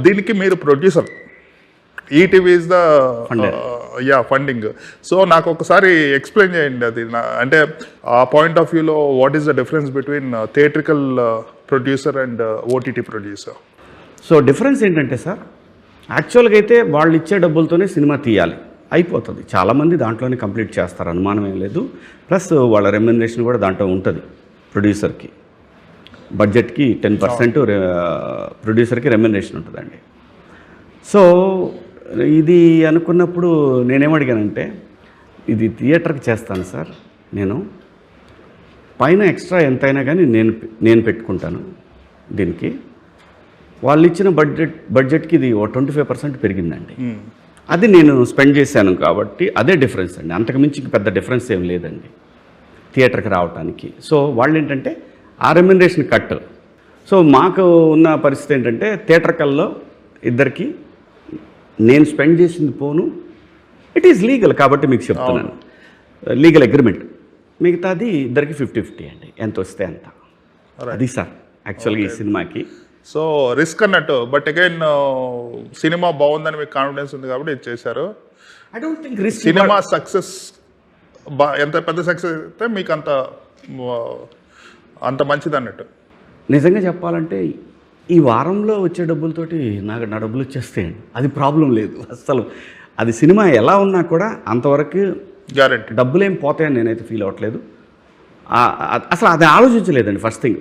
దీనికి మీరు producer, ETV is the funding. So నాకు ఒకసారి ఎక్స్ప్లెయిన్ చేయండి అది అంటే ఆ పాయింట్ ఆఫ్ వ్యూలో what is the difference between theatrical producer and OTT producer. So difference ఏంటంటే సార్, యాక్చువల్గా అయితే వాళ్ళు ఇచ్చే డబ్బులతోనే సినిమా తీయాలి, అయిపోతుంది. చాలామంది దాంట్లోనే కంప్లీట్ చేస్తారు, అనుమానం ఏం లేదు. ప్లస్ వాళ్ళ రెమ్యునరేషన్ కూడా దాంట్లో ఉంటుంది. ప్రొడ్యూసర్కి బడ్జెట్కి 10% ప్రొడ్యూసర్కి రెమ్యునరేషన్ ఉంటుందండి. సో ఇది అనుకున్నప్పుడు నేనేమడిగానంటే, ఇది థియేటర్కి చేస్తాను సార్, నేను పైన ఎక్స్ట్రా ఎంతైనా కానీ నేను పెట్టుకుంటాను దీనికి. వాళ్ళు ఇచ్చిన బడ్జెట్కి ఇది 25% పెరిగిందండి. అది నేను స్పెండ్ చేశాను కాబట్టి అదే డిఫరెన్స్ అండి. అంతకుమించి పెద్ద డిఫరెన్స్ ఏం లేదండి థియేటర్కి రావడానికి. సో వాళ్ళు ఏంటంటే ఆ రెమ్యునరేషన్ కట్. సో మాకు ఉన్న పరిస్థితి ఏంటంటే, థియేటర్కల్లో ఇద్దరికి నేను స్పెండ్ చేసింది పోను, ఇట్ ఈజ్ లీగల్ కాబట్టి మీకు చెప్తున్నాను, లీగల్ అగ్రిమెంట్. మిగతాది ఇద్దరికి 50-50 అండి, ఎంత వస్తే అంత. అది సార్ యాక్చువల్గా ఈ సినిమాకి. సో రిస్క్ అన్నట్టు, బట్ అగైన్ సినిమా బాగుందని మీకు కాన్ఫిడెన్స్ ఉంది కాబట్టి ఇది చేశారు. I don't think risk. Cinema success ఎంత పెద్ద సక్సెస్ అయితే మీకు అంత మంచిది అన్నట్టు. నిజంగా చెప్పాలంటే ఈ వారంలో వచ్చే డబ్బులతోటి నా డబ్బులు వచ్చేస్తాయండి, అది ప్రాబ్లం లేదు అస్సలు. అది సినిమా ఎలా ఉన్నా కూడా అంతవరకు గ్యారెంటీ డబ్బులు ఏం పోతాయని నేనైతే ఫీల్ అవ్వట్లేదు. అసలు అది ఆలోచించలేదండి ఫస్ట్ థింగ్.